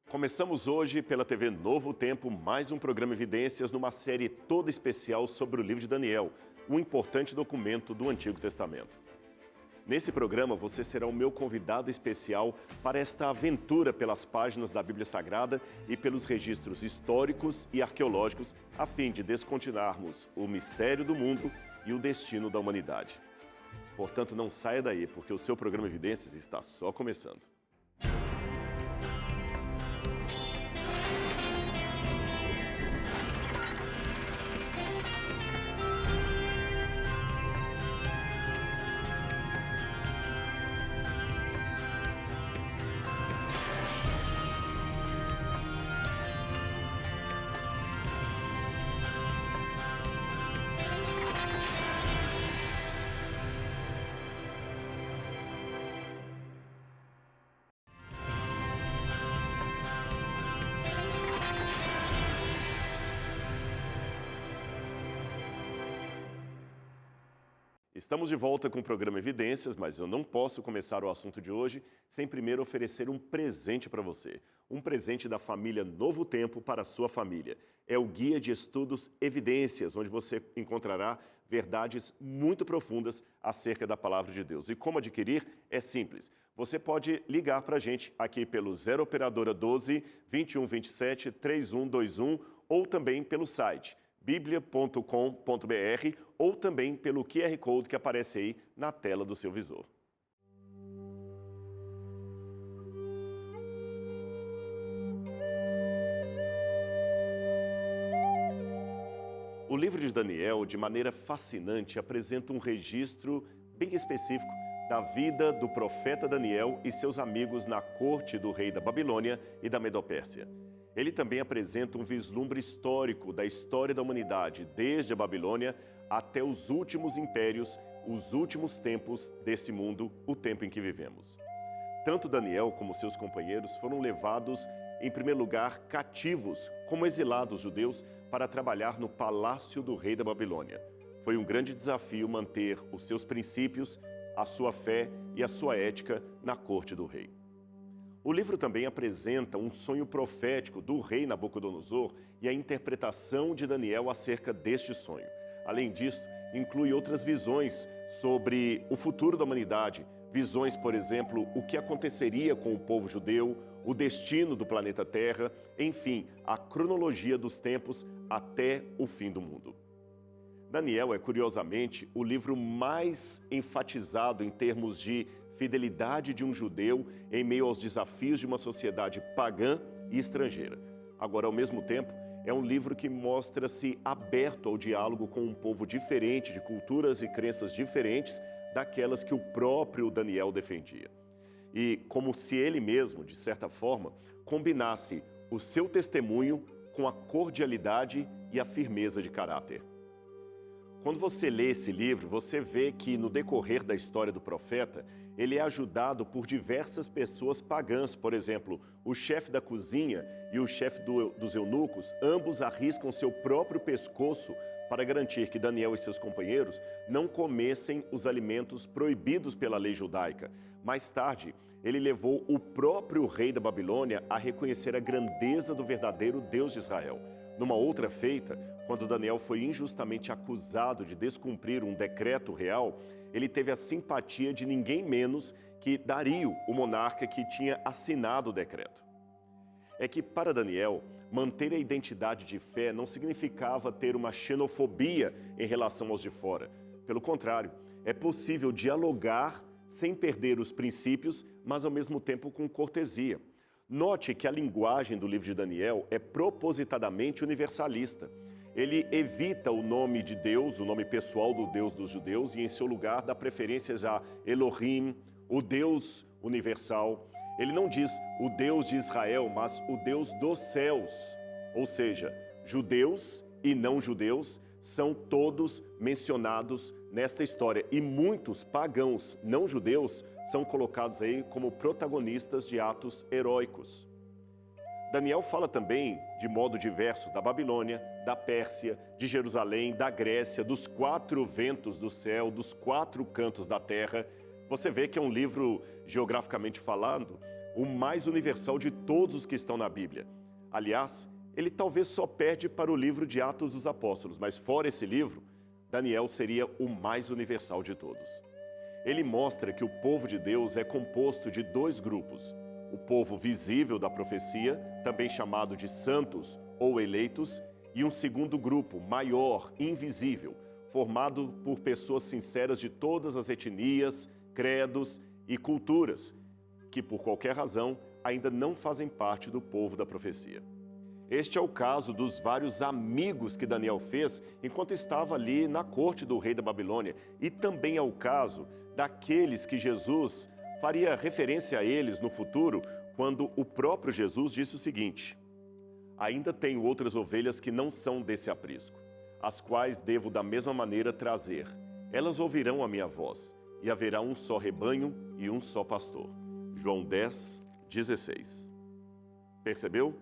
Começamos hoje pela TV Novo Tempo mais um programa Evidências numa série toda especial sobre o livro de Daniel, um importante documento do Antigo Testamento. Nesse programa você será o meu convidado especial para esta aventura pelas páginas da Bíblia Sagrada e pelos registros históricos e arqueológicos a fim de descortinarmos o mistério do mundo e o destino da humanidade. Portanto, não saia daí, porque o seu programa Evidências está só começando. Estamos de volta com o programa Evidências, mas eu não posso começar o assunto de hoje sem primeiro oferecer um presente para você. Um presente da família Novo Tempo para a sua família. É o Guia de Estudos Evidências, onde você encontrará verdades muito profundas acerca da Palavra de Deus. E como adquirir? É simples. Você pode ligar para a gente aqui pelo 0 Operadora 12 21 27 3121 ou também pelo site biblia.com.br ou também pelo QR Code que aparece aí na tela do seu visor. O livro de Daniel, de maneira fascinante, apresenta um registro bem específico da vida do profeta Daniel e seus amigos na corte do rei da Babilônia e da Medopérsia. Ele também apresenta um vislumbre histórico da história da humanidade, desde a Babilônia até os últimos impérios, os últimos tempos desse mundo, o tempo em que vivemos. Tanto Daniel como seus companheiros foram levados, em primeiro lugar, cativos, como exilados judeus, para trabalhar no palácio do rei da Babilônia. Foi um grande desafio manter os seus princípios, a sua fé e a sua ética na corte do rei. O livro também apresenta um sonho profético do rei Nabucodonosor e a interpretação de Daniel acerca deste sonho. Além disso, inclui outras visões sobre o futuro da humanidade, visões, por exemplo, o que aconteceria com o povo judeu, o destino do planeta Terra, enfim, a cronologia dos tempos até o fim do mundo. Daniel é, curiosamente, o livro mais enfatizado em termos de fidelidade de um judeu em meio aos desafios de uma sociedade pagã e estrangeira. Agora, ao mesmo tempo, é um livro que mostra-se aberto ao diálogo com um povo diferente, de culturas e crenças diferentes daquelas que o próprio Daniel defendia. E como se ele mesmo, de certa forma, combinasse o seu testemunho com a cordialidade e a firmeza de caráter. Quando você lê esse livro, você vê que no decorrer da história do profeta, ele é ajudado por diversas pessoas pagãs. Por exemplo, o chefe da cozinha e o chefe dos eunucos, ambos arriscam seu próprio pescoço para garantir que Daniel e seus companheiros não comessem os alimentos proibidos pela lei judaica. Mais tarde, ele levou o próprio rei da Babilônia a reconhecer a grandeza do verdadeiro Deus de Israel. Numa outra feita, quando Daniel foi injustamente acusado de descumprir um decreto real, ele teve a simpatia de ninguém menos que Dario, o monarca que tinha assinado o decreto. É que, para Daniel, manter a identidade de fé não significava ter uma xenofobia em relação aos de fora. Pelo contrário, é possível dialogar sem perder os princípios, mas ao mesmo tempo com cortesia. Note que a linguagem do livro de Daniel é propositadamente universalista. Ele evita o nome de Deus, o nome pessoal do Deus dos judeus, e em seu lugar dá preferências a Elohim, o Deus universal. Ele não diz o Deus de Israel, mas o Deus dos céus. Ou seja, judeus e não judeus são todos mencionados nesta história. E muitos pagãos não judeus são colocados aí como protagonistas de atos heróicos. Daniel fala também, de modo diverso, da Babilônia, da Pérsia, de Jerusalém, da Grécia, dos 4 ventos do céu, dos 4 cantos da terra. Você vê que é um livro, geograficamente falando, o mais universal de todos os que estão na Bíblia. Aliás, ele talvez só perde para o livro de Atos dos Apóstolos, mas fora esse livro, Daniel seria o mais universal de todos. Ele mostra que o povo de Deus é composto de dois grupos: o povo visível da profecia, também chamado de santos ou eleitos, e um segundo grupo, maior, invisível, formado por pessoas sinceras de todas as etnias, credos e culturas, que por qualquer razão ainda não fazem parte do povo da profecia. Este é o caso dos vários amigos que Daniel fez enquanto estava ali na corte do rei da Babilônia, e também é o caso daqueles que Jesus faria referência a eles no futuro, quando o próprio Jesus disse o seguinte: ainda tenho outras ovelhas que não são desse aprisco, as quais devo da mesma maneira trazer. Elas ouvirão a minha voz, e haverá um só rebanho e um só pastor. João 10, 16. Percebeu?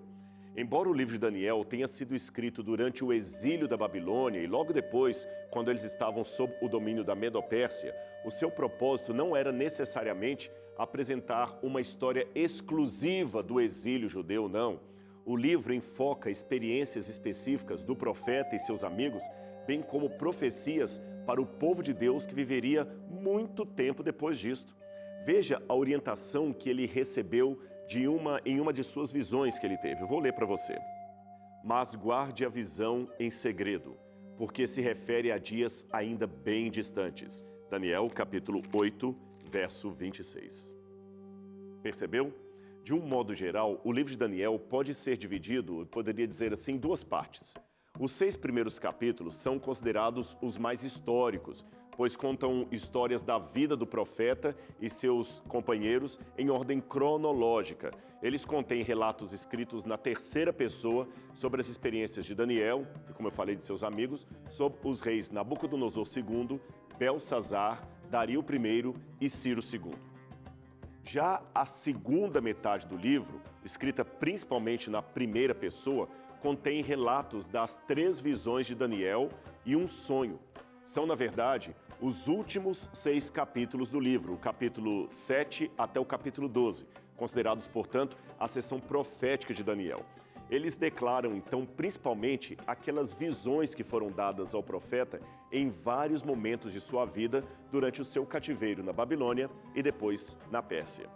Embora o livro de Daniel tenha sido escrito durante o exílio da Babilônia e logo depois, quando eles estavam sob o domínio da Medo-Pérsia, o seu propósito não era necessariamente apresentar uma história exclusiva do exílio judeu, não. O livro enfoca experiências específicas do profeta e seus amigos, bem como profecias para o povo de Deus que viveria muito tempo depois disto. Veja a orientação que ele recebeu em uma de suas visões que ele teve. Eu vou ler para você. Mas guarde a visão em segredo, porque se refere a dias ainda bem distantes. Daniel, capítulo 8, verso 26. Percebeu? De um modo geral, o livro de Daniel pode ser dividido, eu poderia dizer assim, em duas partes. Os 6 primeiros capítulos são considerados os mais históricos, pois contam histórias da vida do profeta e seus companheiros em ordem cronológica. Eles contêm relatos escritos na terceira pessoa sobre as experiências de Daniel, e como eu falei de seus amigos, sobre os reis Nabucodonosor II, Belsazar, Dario I e Ciro II. Já a segunda metade do livro, escrita principalmente na primeira pessoa, contém relatos das 3 visões de Daniel e um sonho. São, na verdade, os últimos 6 capítulos do livro, o capítulo 7 até o capítulo 12, considerados, portanto, a seção profética de Daniel. Eles declaram, então, principalmente aquelas visões que foram dadas ao profeta em vários momentos de sua vida durante o seu cativeiro na Babilônia e depois na Pérsia.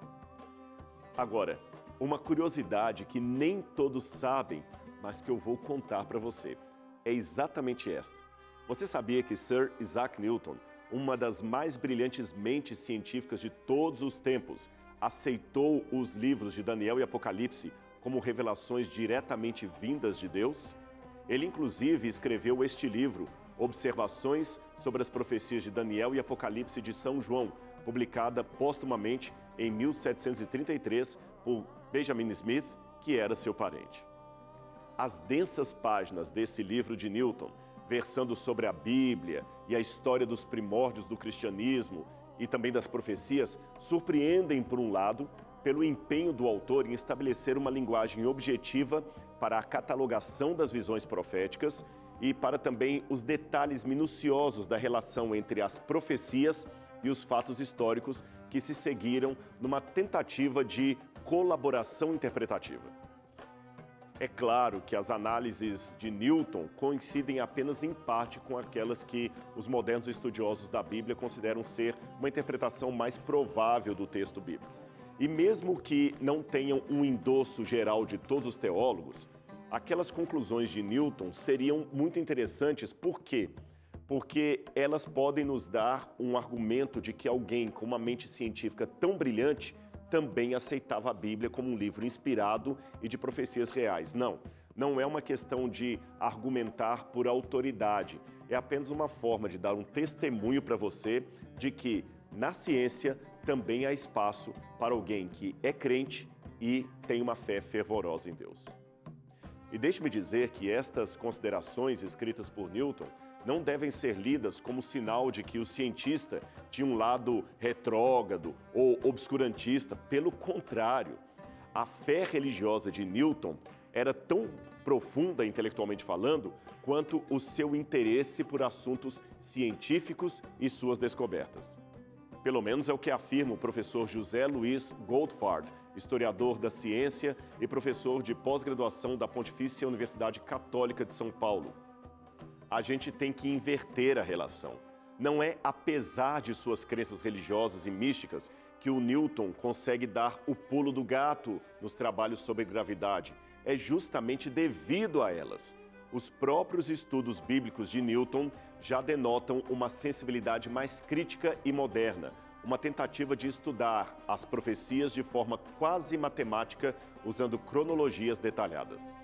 Agora, uma curiosidade que nem todos sabem, mas que eu vou contar para você, é exatamente esta. Você sabia que Sir Isaac Newton, uma das mais brilhantes mentes científicas de todos os tempos, aceitou os livros de Daniel e Apocalipse como revelações diretamente vindas de Deus? Ele, inclusive, escreveu este livro, Observações sobre as Profecias de Daniel e Apocalipse de São João, publicada póstumamente em 1733 por Benjamin Smith, que era seu parente. As densas páginas desse livro de Newton, versando sobre a Bíblia e a história dos primórdios do cristianismo e também das profecias, surpreendem, por um lado, pelo empenho do autor em estabelecer uma linguagem objetiva para a catalogação das visões proféticas e para também os detalhes minuciosos da relação entre as profecias e os fatos históricos que se seguiram numa tentativa de colaboração interpretativa. É claro que as análises de Newton coincidem apenas em parte com aquelas que os modernos estudiosos da Bíblia consideram ser uma interpretação mais provável do texto bíblico. E mesmo que não tenham um endosso geral de todos os teólogos, aquelas conclusões de Newton seriam muito interessantes. Por quê? Porque elas podem nos dar um argumento de que alguém com uma mente científica tão brilhante também aceitava a Bíblia como um livro inspirado e de profecias reais. Não é uma questão de argumentar por autoridade. É apenas uma forma de dar um testemunho para você de que, na ciência, também há espaço para alguém que é crente e tem uma fé fervorosa em Deus. E deixe-me dizer que estas considerações escritas por Newton não devem ser lidas como sinal de que o cientista tinha um lado retrógrado ou obscurantista. Pelo contrário, a fé religiosa de Newton era tão profunda, intelectualmente falando, quanto o seu interesse por assuntos científicos e suas descobertas. Pelo menos é o que afirma o professor José Luiz Goldfarb, historiador da ciência e professor de pós-graduação da Pontifícia Universidade Católica de São Paulo. A gente tem que inverter a relação. Não é apesar de suas crenças religiosas e místicas que o Newton consegue dar o pulo do gato nos trabalhos sobre gravidade. É justamente devido a elas. Os próprios estudos bíblicos de Newton já denotam uma sensibilidade mais crítica e moderna, uma tentativa de estudar as profecias de forma quase matemática, usando cronologias detalhadas.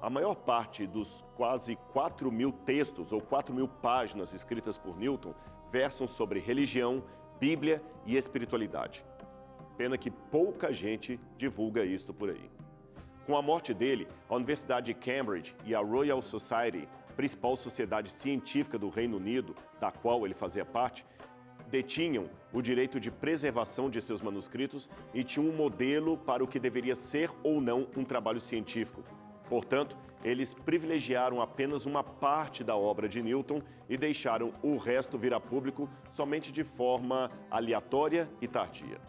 A maior parte dos quase 4.000 textos ou 4.000 páginas escritas por Newton versam sobre religião, Bíblia e espiritualidade. Pena que pouca gente divulga isto por aí. Com a morte dele, a Universidade de Cambridge e a Royal Society, principal sociedade científica do Reino Unido, da qual ele fazia parte, detinham o direito de preservação de seus manuscritos e tinham um modelo para o que deveria ser ou não um trabalho científico. Portanto, eles privilegiaram apenas uma parte da obra de Newton e deixaram o resto vir a público somente de forma aleatória e tardia.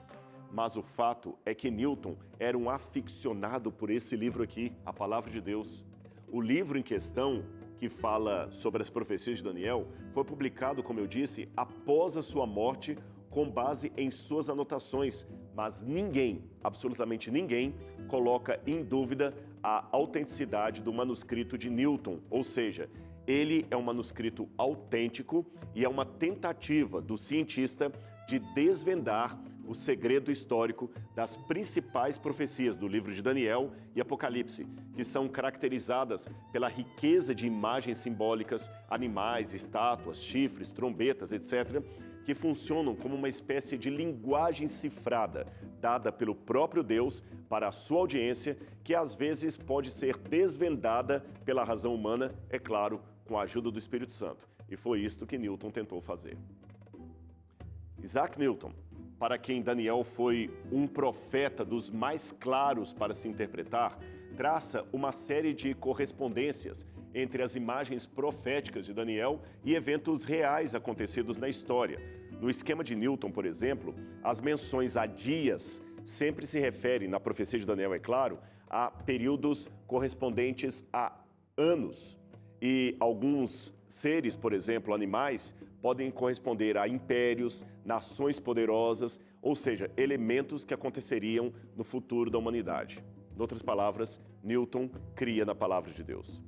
Mas o fato é que Newton era um aficionado por esse livro aqui, a Palavra de Deus. O livro em questão, que fala sobre as profecias de Daniel, foi publicado, como eu disse, após a sua morte, com base em suas anotações, mas ninguém, absolutamente ninguém, coloca em dúvida a autenticidade do manuscrito de Newton, ou seja, ele é um manuscrito autêntico e é uma tentativa do cientista de desvendar o segredo histórico das principais profecias do livro de Daniel e Apocalipse, que são caracterizadas pela riqueza de imagens simbólicas, animais, estátuas, chifres, trombetas, etc., que funcionam como uma espécie de linguagem cifrada, dada pelo próprio Deus para a sua audiência, que às vezes pode ser desvendada pela razão humana, é claro, com a ajuda do Espírito Santo. E foi isto que Newton tentou fazer. Isaac Newton, para quem Daniel foi um profeta dos mais claros para se interpretar, traça uma série de correspondências entre as imagens proféticas de Daniel e eventos reais acontecidos na história. No esquema de Newton, por exemplo, as menções a dias sempre se referem, na profecia de Daniel, é claro, a períodos correspondentes a anos. E alguns seres, por exemplo, animais, podem corresponder a impérios, nações poderosas, ou seja, elementos que aconteceriam no futuro da humanidade. Em outras palavras, Newton cria na palavra de Deus.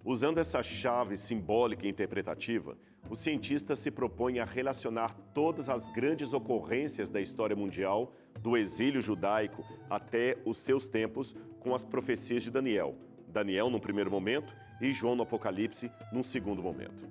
Usando essa chave simbólica e interpretativa, o cientista se propõe a relacionar todas as grandes ocorrências da história mundial, do exílio judaico até os seus tempos, com as profecias de Daniel. Daniel num primeiro momento e João no Apocalipse num segundo momento.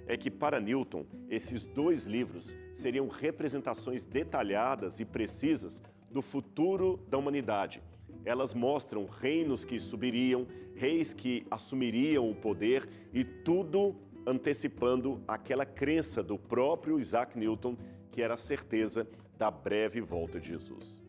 É que para Newton, esses dois livros seriam representações detalhadas e precisas do futuro da humanidade. Elas mostram reinos que subiriam, reis que assumiriam o poder e tudo antecipando aquela crença do próprio Isaac Newton, que era a certeza da breve volta de Jesus.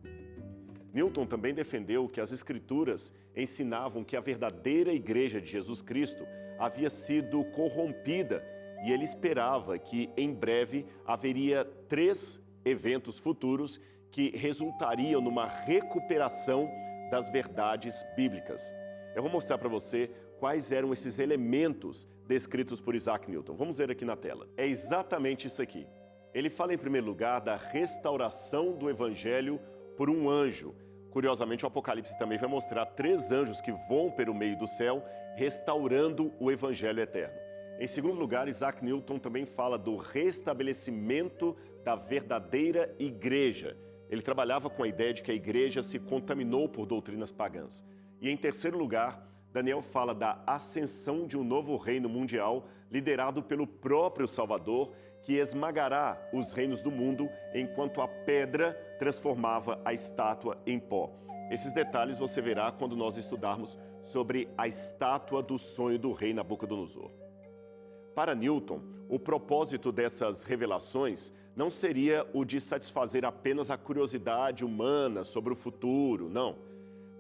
Newton também defendeu que as Escrituras ensinavam que a verdadeira Igreja de Jesus Cristo havia sido corrompida e ele esperava que, em breve, haveria 3 eventos futuros que resultariam numa recuperação das verdades bíblicas. Eu vou mostrar para você quais eram esses elementos descritos por Isaac Newton. Vamos ver aqui na tela. É exatamente isso aqui. Ele fala, em primeiro lugar, da restauração do Evangelho por um anjo. Curiosamente, o Apocalipse também vai mostrar 3 anjos que voam pelo meio do céu, restaurando o Evangelho eterno. Em segundo lugar, Isaac Newton também fala do restabelecimento da verdadeira igreja. Ele trabalhava com a ideia de que a igreja se contaminou por doutrinas pagãs. E em terceiro lugar, Daniel fala da ascensão de um novo reino mundial liderado pelo próprio Salvador, que esmagará os reinos do mundo enquanto a pedra transformava a estátua em pó. Esses detalhes você verá quando nós estudarmos sobre a estátua do sonho do rei Nabucodonosor. Para Newton, o propósito dessas revelações não seria o de satisfazer apenas a curiosidade humana sobre o futuro, não.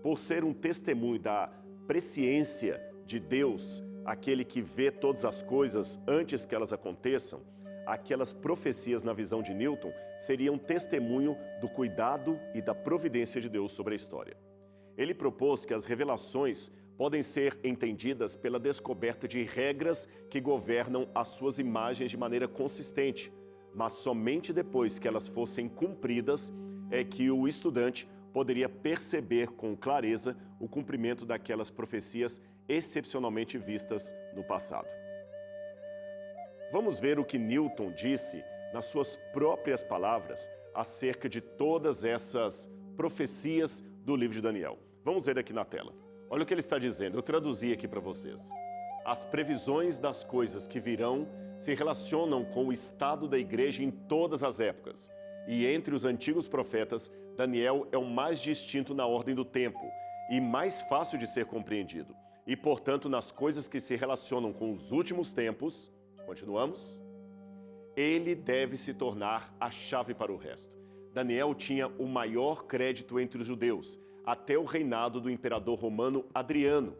Por ser um testemunho da presciência de Deus, aquele que vê todas as coisas antes que elas aconteçam, aquelas profecias na visão de Newton seriam testemunho do cuidado e da providência de Deus sobre a história. Ele propôs que as revelações podem ser entendidas pela descoberta de regras que governam as suas imagens de maneira consistente, mas somente depois que elas fossem cumpridas é que o estudante poderia perceber com clareza o cumprimento daquelas profecias excepcionalmente vistas no passado. Vamos ver o que Newton disse nas suas próprias palavras acerca de todas essas profecias do livro de Daniel. Vamos ver aqui na tela. Olha o que ele está dizendo, eu traduzi aqui para vocês. As previsões das coisas que virão se relacionam com o estado da igreja em todas as épocas. E entre os antigos profetas, Daniel é o mais distinto na ordem do tempo e mais fácil de ser compreendido. E, portanto, nas coisas que se relacionam com os últimos tempos, continuamos, ele deve se tornar a chave para o resto. Daniel tinha o maior crédito entre os judeus, até o reinado do imperador romano Adriano.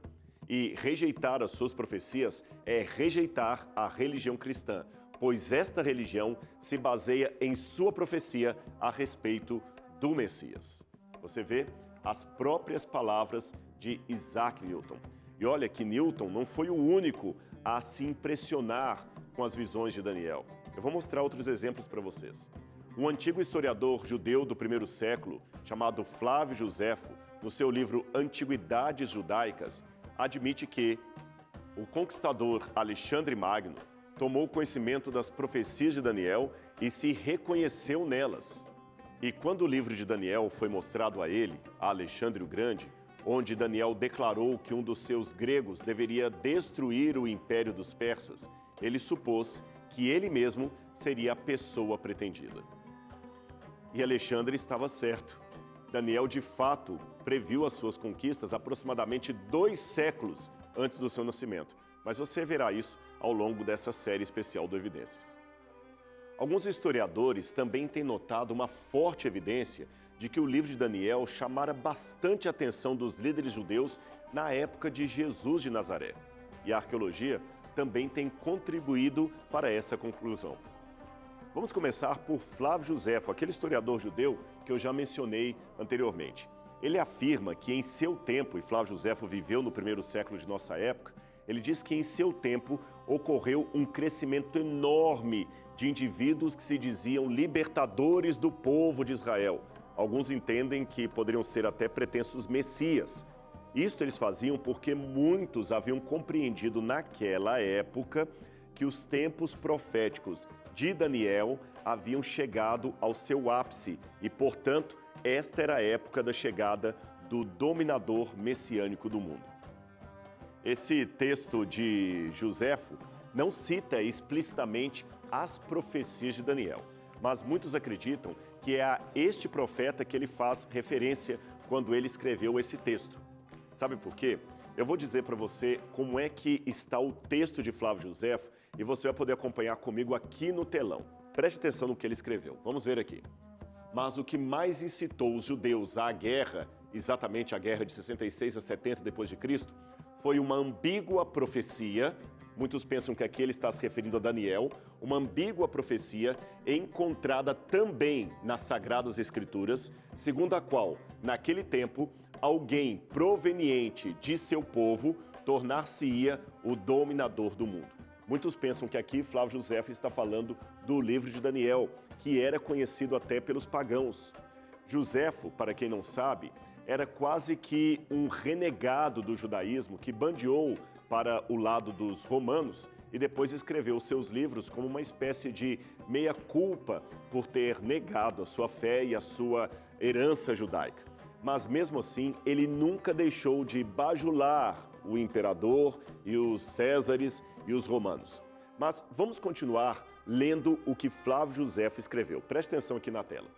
E rejeitar as suas profecias é rejeitar a religião cristã, pois esta religião se baseia em sua profecia a respeito do Messias. Você vê as próprias palavras de Isaac Newton. E olha que Newton não foi o único a se impressionar com as visões de Daniel. Eu vou mostrar outros exemplos para vocês. Um antigo historiador judeu do primeiro século, chamado Flávio Josefo, no seu livro Antiguidades Judaicas, admite que o conquistador Alexandre Magno tomou conhecimento das profecias de Daniel e se reconheceu nelas. E quando o livro de Daniel foi mostrado a ele, a Alexandre o Grande, onde Daniel declarou que um dos seus gregos deveria destruir o império dos persas, ele supôs que ele mesmo seria a pessoa pretendida. E Alexandre estava certo. Daniel, de fato, previu as suas conquistas aproximadamente 2 séculos antes do seu nascimento. Mas você verá isso ao longo dessa série especial do Evidências. Alguns historiadores também têm notado uma forte evidência de que o livro de Daniel chamara bastante a atenção dos líderes judeus na época de Jesus de Nazaré. E a arqueologia também tem contribuído para essa conclusão. Vamos começar por Flávio Josefo, aquele historiador judeu que eu já mencionei anteriormente. Ele afirma que em seu tempo, e Flávio Josefo viveu no primeiro século de nossa época, ele diz que em seu tempo ocorreu um crescimento enorme de indivíduos que se diziam libertadores do povo de Israel. Alguns entendem que poderiam ser até pretensos messias. Isto eles faziam porque muitos haviam compreendido naquela época que os tempos proféticos de Daniel haviam chegado ao seu ápice e, portanto, esta era a época da chegada do dominador messiânico do mundo. Esse texto de Josefo não cita explicitamente as profecias de Daniel, mas muitos acreditam que é a este profeta que ele faz referência quando ele escreveu esse texto. Sabe por quê? Eu vou dizer para você como é que está o texto de Flávio Josefo e você vai poder acompanhar comigo aqui no telão. Preste atenção no que ele escreveu. Vamos ver aqui. Mas o que mais incitou os judeus à guerra, exatamente a guerra de 66 a 70 depois de Cristo, foi uma ambígua profecia. Muitos pensam que aqui ele está se referindo a Daniel, uma ambígua profecia encontrada também nas Sagradas Escrituras, segundo a qual, naquele tempo, alguém proveniente de seu povo tornar-se-ia o dominador do mundo. Muitos pensam que aqui Flávio Josefo está falando do livro de Daniel, que era conhecido até pelos pagãos. Josefo, para quem não sabe, era quase que um renegado do judaísmo que bandeou para o lado dos romanos e depois escreveu seus livros como uma espécie de meia-culpa por ter negado a sua fé e a sua herança judaica. Mas mesmo assim, ele nunca deixou de bajular o imperador e os césares e os romanos. Mas vamos continuar lendo o que Flávio Josefo escreveu. Preste atenção aqui na tela.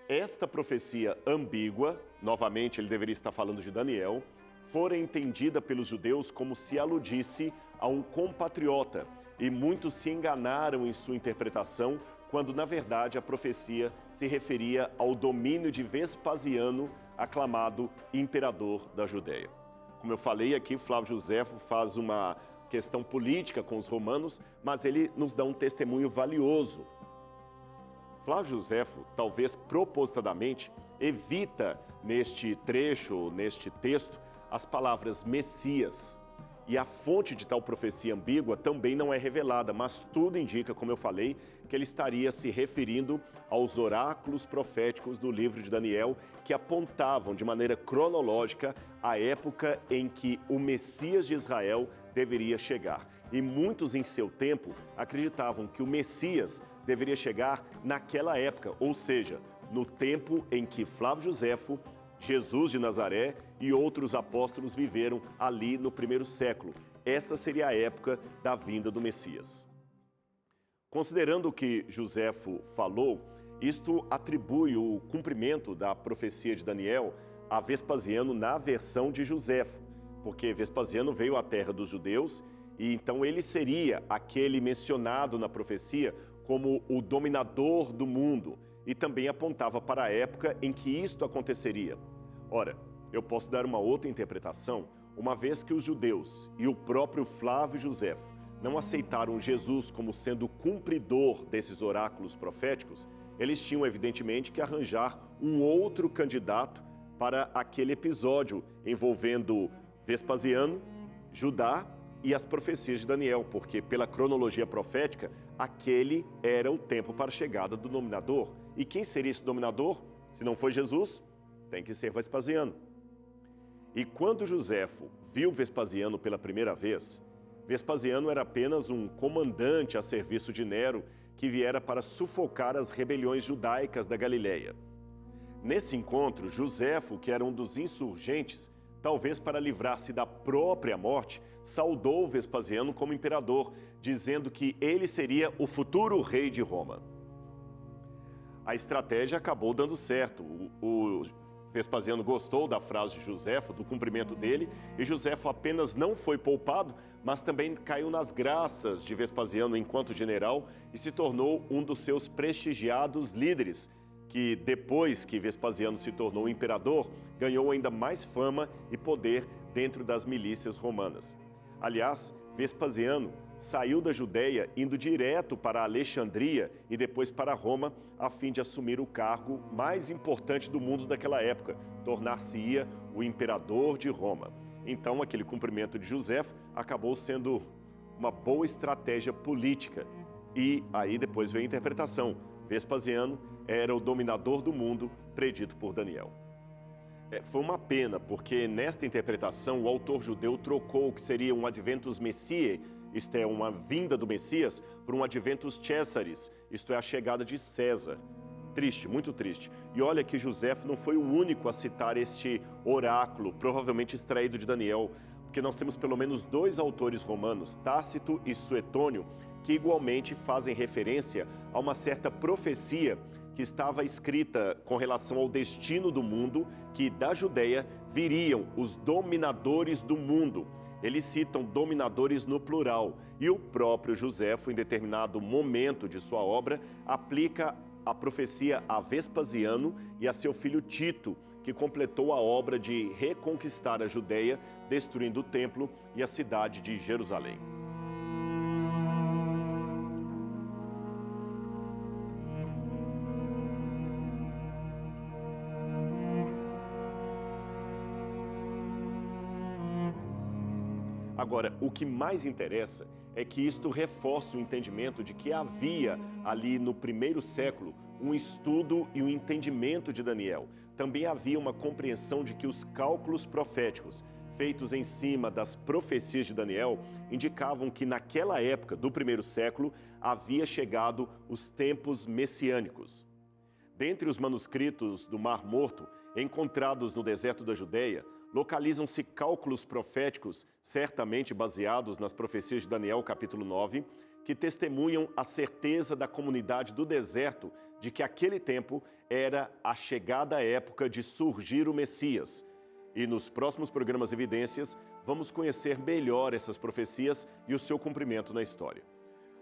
Esta profecia ambígua, novamente ele deveria estar falando de Daniel, fora entendida pelos judeus como se aludisse a um compatriota, e muitos se enganaram em sua interpretação, quando na verdade a profecia se referia ao domínio de Vespasiano, aclamado imperador da Judéia. Como eu falei aqui, Flávio Josefo faz uma questão política com os romanos, mas ele nos dá um testemunho valioso. Flávio Josefo, talvez propositadamente, evita neste trecho, neste texto, as palavras Messias. E a fonte de tal profecia ambígua também não é revelada, mas tudo indica, como eu falei, que ele estaria se referindo aos oráculos proféticos do livro de Daniel, que apontavam de maneira cronológica a época em que o Messias de Israel deveria chegar. E muitos em seu tempo acreditavam que o Messias deveria chegar naquela época, ou seja, no tempo em que Flávio Josefo, Jesus de Nazaré e outros apóstolos viveram ali no primeiro século. Esta seria a época da vinda do Messias. Considerando o que Josefo falou, isto atribui o cumprimento da profecia de Daniel a Vespasiano na versão de Josefo, porque Vespasiano veio à terra dos judeus e então ele seria aquele mencionado na profecia como o dominador do mundo e também apontava para a época em que isto aconteceria. Ora, eu posso dar uma outra interpretação, uma vez que os judeus e o próprio Flávio Josefo não aceitaram Jesus como sendo o cumpridor desses oráculos proféticos, eles tinham evidentemente que arranjar um outro candidato para aquele episódio envolvendo Vespasiano, Judá e as profecias de Daniel, porque pela cronologia profética, aquele era o tempo para a chegada do dominador. E quem seria esse dominador? Se não foi Jesus, tem que ser Vespasiano. E quando Josefo viu Vespasiano pela primeira vez, Vespasiano era apenas um comandante a serviço de Nero que viera para sufocar as rebeliões judaicas da Galileia. Nesse encontro, Josefo, que era um dos insurgentes, talvez para livrar-se da própria morte, saudou Vespasiano como imperador, dizendo que ele seria o futuro rei de Roma. A estratégia acabou dando certo. O Vespasiano gostou da frase de Josefo, do cumprimento dele, e Josefo apenas não foi poupado, mas também caiu nas graças de Vespasiano enquanto general e se tornou um dos seus prestigiados líderes, que depois que Vespasiano se tornou imperador, ganhou ainda mais fama e poder dentro das milícias romanas. Aliás, Vespasiano saiu da Judéia indo direto para Alexandria e depois para Roma, a fim de assumir o cargo mais importante do mundo daquela época, tornar-se-ia o imperador de Roma. Então, aquele cumprimento de Josefo acabou sendo uma boa estratégia política. E aí depois veio a interpretação. Vespasiano era o dominador do mundo predito por Daniel. Foi uma pena, porque nesta interpretação o autor judeu trocou o que seria um adventus Messiae, isto é, uma vinda do Messias, por um adventus Caesaris, isto é, a chegada de César. Triste, muito triste. E olha que Josefo não foi o único a citar este oráculo, provavelmente extraído de Daniel, porque nós temos pelo menos dois autores romanos, Tácito e Suetônio, que igualmente fazem referência a uma certa profecia que estava escrita com relação ao destino do mundo, que da Judéia viriam os dominadores do mundo. Eles citam dominadores no plural, e o próprio Josefo, em determinado momento de sua obra, aplica a profecia a Vespasiano e a seu filho Tito, que completou a obra de reconquistar a Judéia, destruindo o templo e a cidade de Jerusalém. Agora, o que mais interessa é que isto reforça o entendimento de que havia ali no primeiro século um estudo e um entendimento de Daniel. Também havia uma compreensão de que os cálculos proféticos feitos em cima das profecias de Daniel indicavam que naquela época do primeiro século havia chegado os tempos messiânicos. Dentre os manuscritos do Mar Morto, encontrados no deserto da Judéia, localizam-se cálculos proféticos, certamente baseados nas profecias de Daniel, capítulo 9, que testemunham a certeza da comunidade do deserto de que aquele tempo era a chegada época de surgir o Messias. E nos próximos programas Evidências, vamos conhecer melhor essas profecias e o seu cumprimento na história.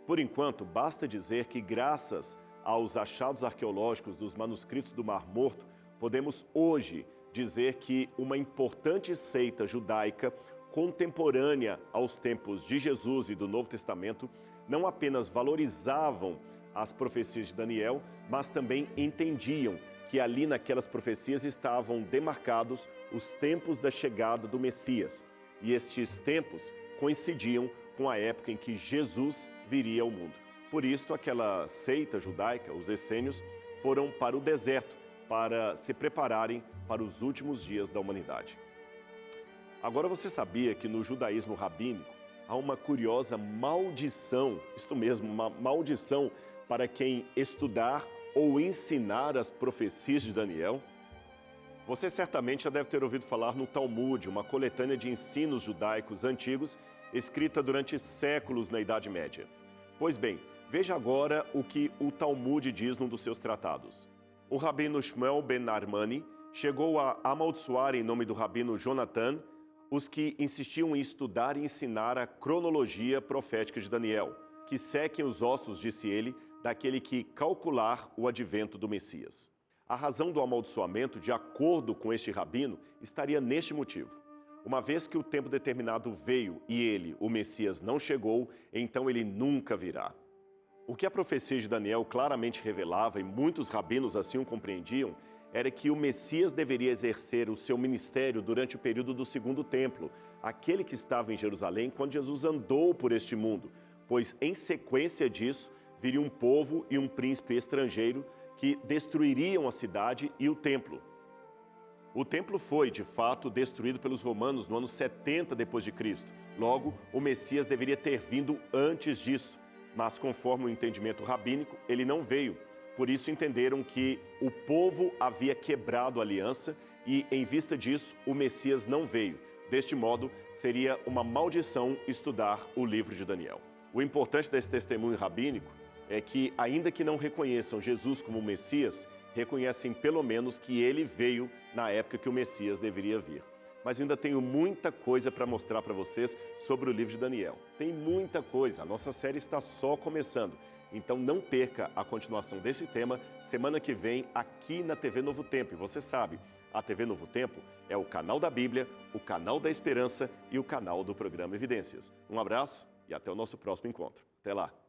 Por enquanto, basta dizer que, graças aos achados arqueológicos dos manuscritos do Mar Morto, podemos hoje dizer que uma importante seita judaica contemporânea aos tempos de Jesus e do Novo Testamento não apenas valorizavam as profecias de Daniel, mas também entendiam que ali naquelas profecias estavam demarcados os tempos da chegada do Messias. E estes tempos coincidiam com a época em que Jesus viria ao mundo. Por isso, aquela seita judaica, os essênios, foram para o deserto para se prepararem para os últimos dias da humanidade. Agora, você sabia que no judaísmo rabínico há uma curiosa maldição, isto mesmo, uma maldição para quem estudar ou ensinar as profecias de Daniel? Você certamente já deve ter ouvido falar no Talmud, uma coletânea de ensinos judaicos antigos, escrita durante séculos na Idade Média. Pois bem, veja agora o que o Talmud diz num dos seus tratados. O rabino Shmuel ben Narmani chegou a amaldiçoar em nome do rabino Jonathan os que insistiam em estudar e ensinar a cronologia profética de Daniel, que sequem os ossos, disse ele, daquele que calcular o advento do Messias. A razão do amaldiçoamento, de acordo com este rabino, estaria neste motivo. Uma vez que o tempo determinado veio e ele, o Messias, não chegou, então ele nunca virá. O que a profecia de Daniel claramente revelava, e muitos rabinos assim o compreendiam, era que o Messias deveria exercer o seu ministério durante o período do segundo templo, aquele que estava em Jerusalém quando Jesus andou por este mundo, pois em sequência disso viria um povo e um príncipe estrangeiro que destruiriam a cidade e o templo. O templo foi, de fato, destruído pelos romanos no ano 70 d.C. Logo, o Messias deveria ter vindo antes disso, mas conforme o entendimento rabínico, ele não veio. Por isso entenderam que o povo havia quebrado a aliança e, em vista disso, o Messias não veio. Deste modo, seria uma maldição estudar o livro de Daniel. O importante desse testemunho rabínico é que, ainda que não reconheçam Jesus como Messias, reconhecem pelo menos que ele veio na época que o Messias deveria vir. Mas eu ainda tenho muita coisa para mostrar para vocês sobre o livro de Daniel. Tem muita coisa, a nossa série está só começando. Então não perca a continuação desse tema semana que vem aqui na TV Novo Tempo. E você sabe, a TV Novo Tempo é o canal da Bíblia, o canal da Esperança e o canal do programa Evidências. Um abraço e até o nosso próximo encontro. Até lá!